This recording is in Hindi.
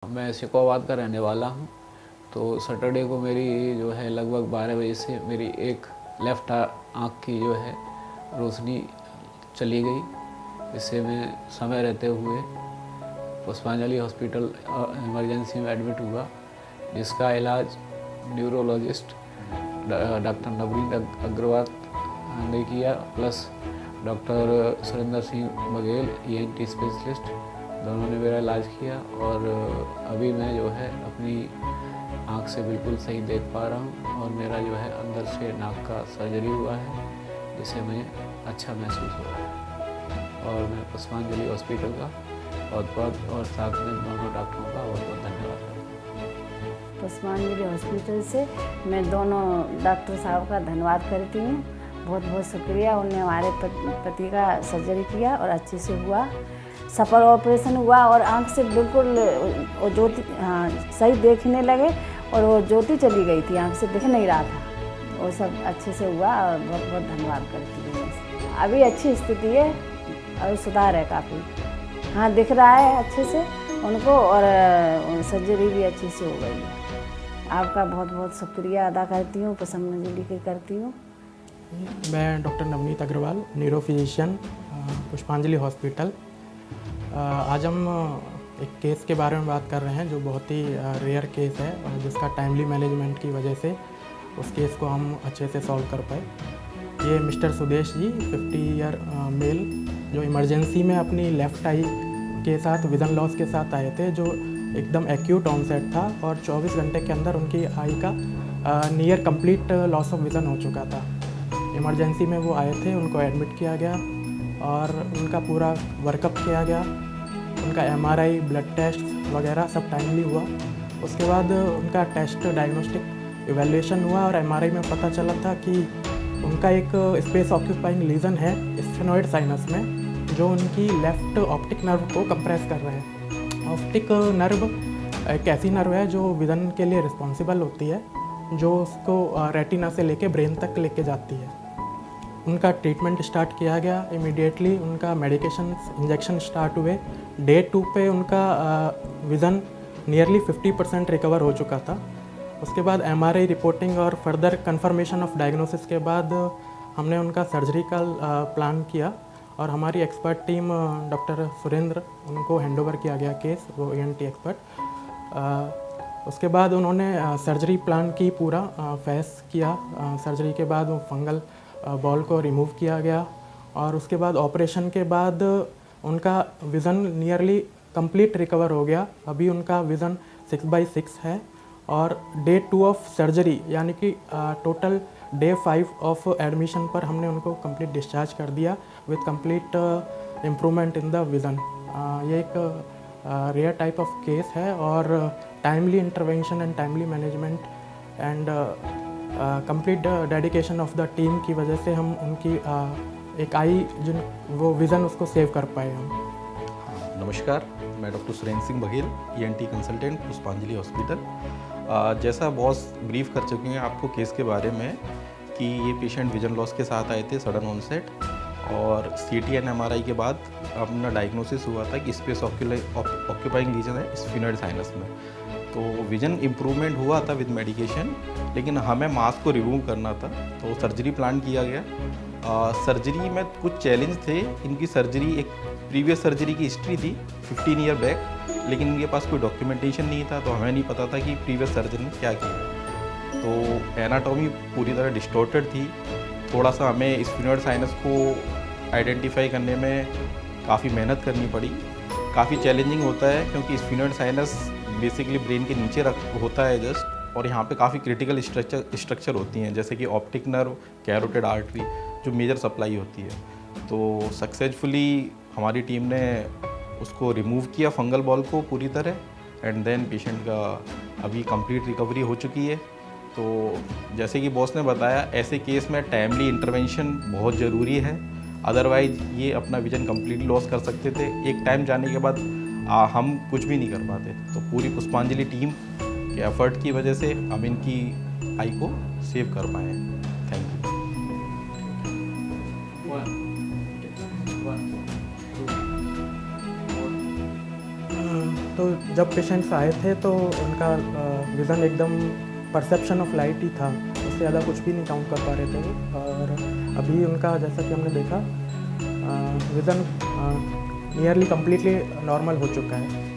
मैं सिकोवाद का रहने वाला हूँ। तो सैटरडे को मेरी जो है लगभग 12 बजे से मेरी एक लेफ़्ट आँख की जो है रोशनी चली गई, जिससे मैं समय रहते हुए पुष्पांजलि हॉस्पिटल इमरजेंसी में एडमिट हुआ, जिसका इलाज न्यूरोलॉजिस्ट डॉक्टर नवनीत अग्रवाल ने किया, plus doctor Surendra Singh Baghel ENT specialist, दोनों ने मेरा इलाज किया। और अभी मैं जो है अपनी आँख से बिल्कुल सही देख पा रहा हूँ, और मेरा जो है अंदर से नाक का सर्जरी हुआ है, जिससे मुझे अच्छा महसूस हो रहा है। और मैं पुष्पांजलि हॉस्पिटल का बहुत और साथ में दोनों डॉक्टरों का बहुत धन्यवाद करता हूँ। पुष्पांजलि हॉस्पिटल से मैं दोनों डॉक्टर साहब का धन्यवाद करती हूँ। बहुत बहुत शुक्रिया, उन्होंने हमारे पति का सर्जरी किया और अच्छे से हुआ, सफल ऑपरेशन हुआ और आंख से बिल्कुल वो ज्योति सही देखने लगे, और वो ज्योति चली गई थी, आंख से दिख नहीं रहा था, वो सब अच्छे से हुआ और बहुत बहुत धन्यवाद करती हूँ। अभी अच्छी स्थिति है और सुधार है काफ़ी, हाँ दिख रहा है अच्छे से उनको, और सर्जरी भी अच्छी से हो गई है। आपका बहुत बहुत शुक्रिया अदा करती हूँ, पुष्पांजलि की करती हूँ। मैं doctor Navneet Agarwal, neuro physician, Pushpanjali hospital. आज हम एक केस के बारे में बात कर रहे हैं जो बहुत ही रेयर केस है, और जिसका टाइमली मैनेजमेंट की वजह से उस केस को हम अच्छे से सॉल्व कर पाए। ये mister Sudesh ji 50 year mail, जो इमरजेंसी में अपनी लेफ़्ट आई के साथ विजन लॉस के साथ आए थे, जो एकदम एक्यूट ऑनसेट था, और 24 घंटे के अंदर उनकी आई का near complete loss of vision हो चुका था। इमरजेंसी में वो आए थे, उनको एडमिट किया गया और उनका पूरा वर्कअप किया गया, उनका MRI, ब्लड टेस्ट वगैरह सब टाइमली हुआ। उसके बाद उनका टेस्ट डायग्नोस्टिक इवैल्यूएशन हुआ, और MRI में पता चला था कि उनका एक स्पेस ऑक्यूपाइंग लीजन है स्फेनॉइड साइनस में, जो उनकी लेफ़्ट ऑप्टिक नर्व को कंप्रेस कर रहे हैं। ऑप्टिक नर्व एक ऐसी नर्व है जो विज़न के लिए रिस्पॉन्सिबल होती है, जो उसको रेटिना से लेके ब्रेन तक लेके जाती है। उनका ट्रीटमेंट स्टार्ट किया गया, इमीडिएटली उनका मेडिकेशन इंजेक्शन स्टार्ट हुए। डे 2 पे उनका विज़न नियरली 50% रिकवर हो चुका था। उसके बाद MRI रिपोर्टिंग और फर्दर कंफर्मेशन ऑफ डायग्नोसिस के बाद हमने उनका सर्जरी का प्लान किया, और हमारी एक्सपर्ट टीम डॉक्टर सुरेंद्र, उनको हैंडओवर किया गया केस, वो ENT एक्सपर्ट। उसके बाद उन्होंने सर्जरी प्लान की, पूरा फेस किया। सर्जरी के बाद वो फंगल बॉल को रिमूव किया गया, और उसके बाद ऑपरेशन के बाद उनका विज़न नियरली कंप्लीट रिकवर हो गया। अभी उनका विज़न 6/6 है, और डे 2 ऑफ सर्जरी यानी कि टोटल डे 5 ऑफ एडमिशन पर हमने उनको कंप्लीट डिस्चार्ज कर दिया with complete improvement in the vision. ये एक रेयर टाइप ऑफ केस है, और timely intervention and timely management and complete dedication of the team की वजह से हम उनकी एक आई जिन वो विज़न उसको सेव कर पाए हम। नमस्कार, मैं doctor Surendra Singh Baghel, ENT consultant, पुष्पांजलि हॉस्पिटल। जैसा बॉस ब्रीफ कर चुके हैं आपको केस के बारे में कि ये पेशेंट विजन लॉस के साथ आए थे, सडन ऑनसेट, और CT एंड MRI के बाद अपना डायग्नोसिस हुआ था कि स्पेस ऑक्यूपाइंग लीजन है स्फेनॉइड साइनस में। तो विजन इम्प्रूवमेंट हुआ था विद मेडिकेशन, लेकिन हमें मास्क को रिमूव करना था, तो सर्जरी प्लान किया गया। सर्जरी में कुछ चैलेंज थे। इनकी सर्जरी एक प्रीवियस सर्जरी की हिस्ट्री थी 15 ईयर बैक, लेकिन इनके पास कोई डॉक्यूमेंटेशन नहीं था, तो हमें नहीं पता था कि प्रीवियस सर्जन ने क्या किया। तो एनाटॉमी पूरी तरह डिस्टॉर्टेड थी। थोड़ा सा हमें स्फेनॉइड साइनस को आइडेंटिफाई करने में काफ़ी मेहनत करनी पड़ी। काफ़ी चैलेंजिंग होता है, क्योंकि स्फेनॉइड साइनस बेसिकली ब्रेन के नीचे होता है जस्ट, और यहाँ पे काफ़ी क्रिटिकल स्ट्रक्चर होती हैं, जैसे कि ऑप्टिक नर्व, कैरोटिड आर्टरी, जो मेजर सप्लाई होती है। तो सक्सेसफुली हमारी टीम ने उसको रिमूव किया, फंगल बॉल को पूरी तरह, एंड देन पेशेंट का अभी कंप्लीट रिकवरी हो चुकी है। तो जैसे कि बॉस ने बताया, ऐसे केस में टाइमली इंटरवेंशन बहुत ज़रूरी है, अदरवाइज ये अपना विजन कंप्लीटली लॉस कर सकते थे। एक टाइम जाने के बाद हम कुछ भी नहीं कर पाते। तो पूरी पुष्पांजलि टीम के एफर्ट की वजह से हम इनकी आई को सेव कर पाए। Thank you. तो जब पेशेंट्स आए थे तो उनका विज़न एकदम परसेप्शन ऑफ लाइट ही था, उससे ज़्यादा कुछ भी नहीं काउंट कर पा रहे थे वो। और अभी उनका जैसा कि हमने देखा विज़न नियरली कम्प्लीटली नॉर्मल हो चुका है।